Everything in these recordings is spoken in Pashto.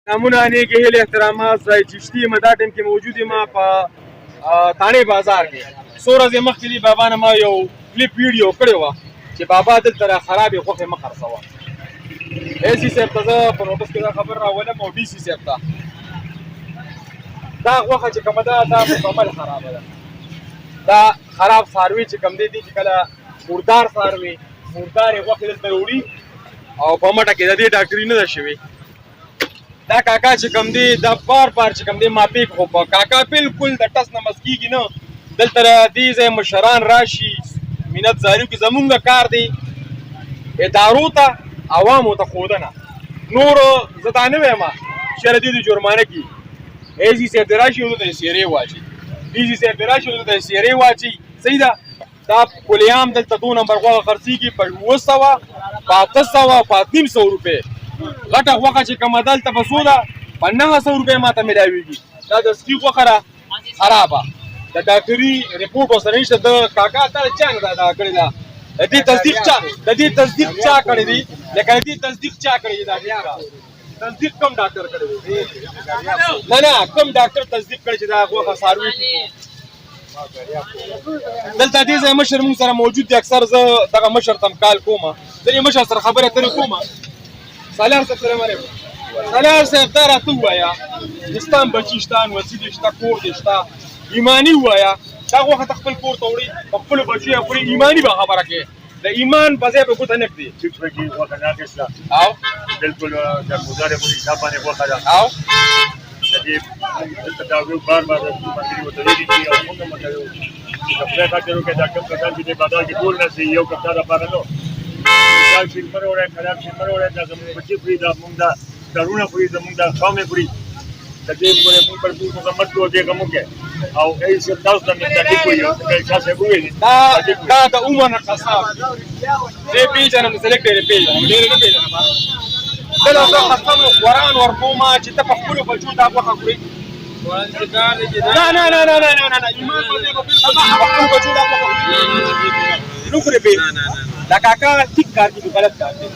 نامونه نیکې هیلې احترامات ځای چشتي یم دا ټایم کې موجود یم په تانې بازار کې. څو ورځې مخکې دې بابا نه ما یو کلیپ ویډیو کړې وه چې بابا دلته را خرابې غوښې مه خرڅوه. اے سی صاحب ته زه په نوټس کې دا خبر راولم او ډي سی صاحب ته دا غوښه چې کومه ده دا مکمل خرابه ده. دا خراب څاروي چې کوم دی دي چې کله مردار څاروي مردارې غوښې دلته راوړي او په مټه کې د دې ډاکټري نه ده شوې. دا کاکا چې کوم دی دا بار چې کوم دی ما پیک خو په کاکا بالکل د ټس نه مس کېږي نه. دلته دې ځای مشران راشي منت زاریو کې زمونږ کار دی ادارو ته عوامو ته ښودنه. نورو زه دا نه وایم چې دې د جرمانه کي اے سی صاحب دې راشي ورته یې سیرې واچي ډي سی صاحب دې راشي ورته یې سیرې واچي. صحیح ده. دا کلیام دلته 2 نمبر غوښه خرڅېږي په 700 په 800 په 300 روپۍ. غټه غوښه چې کومه دلته په څو ده په 900 روپۍ ماته میلاویږي. دا د سپي غوښه ده خرابه. د ډاکټري رپورټ ورسره نشته. د کاکا تا چا نه دا کړې ده د دې تصدیق چا کړی دی لکه د دې تصدیق چا کړی دی. دا تصدیق کوم ډاکټر کړی دی؟ نه کوم ډاکټر تصدیق کړی چې دا غوښه څاروي دلته دې ځای مشر موږ سره موجود دی. اکثر زه دغه مشر ته کال کوم د دې مشر سره خبرې اترې کوم. سالار صاحب سلام علیکم. سالار صاحب دا راته ووایه چې ستا بچي شته نوڅي دې شته کور دې شته ایماني ووایه دا غوښه ته خپل کور ته وړي په خپلو بچیو یې خوري ایماني به خبره کوې د ایمان په ځای به ګوته نه کړي. ټیک پکې غوښه نه اخیسته او بالکل د ګزارې په حساب باندې غوښه ده او د دې دلته دا ویو بار ملګري ورته ویلي دي او موږ هم ورته ویو چې که خدای خاطر وکړي دا کوم کسان چې دې بازار کې ټول نه سي یو کستا دپاره نه دا شین مه راوړی خراب شین مه راوړی دا زموږ بچي خوري دا موږ دا دارونه خوري زموږ دا قومې خوري د دې پورې موږ پر ټول مکمل کړو دې غم وکړي او ای صاحب تاسو ته مې دا ټیک ویو چې شاه صاحب وویلي دا د عمر قصاب دې پېژنم سلیکټ یې پېژنم ډېر نه پېژنم. کله زه خستم نو قرآن ورکومه چې ته په خپلو بچو دا غوښه خورې. نه ایمان په دې به بالکل په خپلو بچو دا غوښه خوري نه خورې پې دا کاکا ټیک کار کوي غلط کار کوي.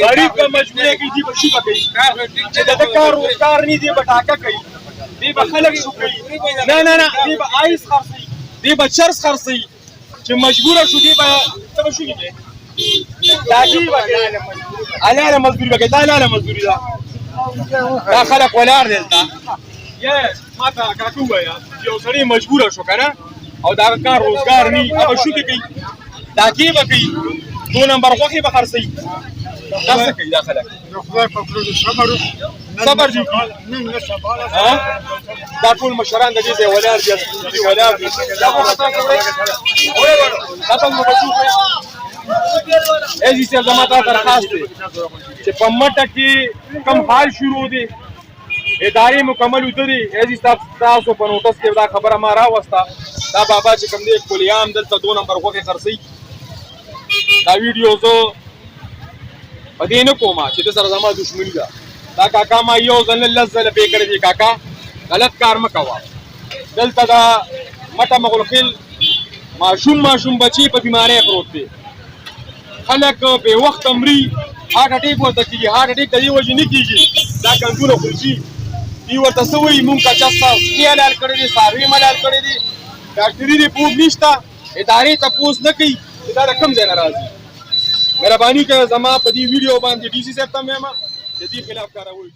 غریب په مجبورۍ کې دي به شوکه کوي چې د ده کار روزګار نه دی به ټاکه کوي دی به خلک شو کوي. نه دی به آیس خرڅوي دی به چرس خرڅوي چې مجبوره شو دی به ته به شوکې کوې داګي به کوې حلاله مزدوري به کوې. دا حلاله مزدوري ده. دا خلک ولاړ دی دلته ما ته کاکا ووایه چې یو سړی مجبوره شو که نه او د هغه کار روزګار نه وي هغه شوکې کوي داګې به کوي 2 نمبر غوښې به خرڅوي. دا څه کوي دا خلک؟ صبر دي دا ټول مشران د دې ځای ولاړ دي ولاړ دي. دا غوښه تاسو وړئ دا تاسو به بچو خورئ. اے جي صاحب زما ته درخواست دی چې په مټه کې کوم حال شروع دی ادارې مکمل وده دي. اے جي صاحب تاسو په نوټس کې دا خبره ما راوسته دا بابا چې کوم دی کلیام دلته 2 نمبر غوښې خرڅوي. دا ویډیو زه په دې نه کومه چې د سره زما دښمني ده. دا کاکا ما یو ځل نه 10 ځله پې کړی دی. کاکا غلط کار مه کوه. دلته دا مټه مغلخیل ماشوم بچي په بیمارۍ پروت دی. خلک بې وخته مري هارټ اټیک ورته کېږي. هارټ اټیک د دې وجې نه کېږي دا ګندونه خورجي دوی ورته څه وایي مونږ که چا ستا سپي حلال کړی دي څاروي حلال کړی دي ډاکټري رپورټ نشته ادارې تپوس نه کوي چې دا د کوم ځای نه راځي. مهرباني کوئ زما په دې ویډیو باندې ډي سی صاحب ته مې چې دې خلاف کاروي.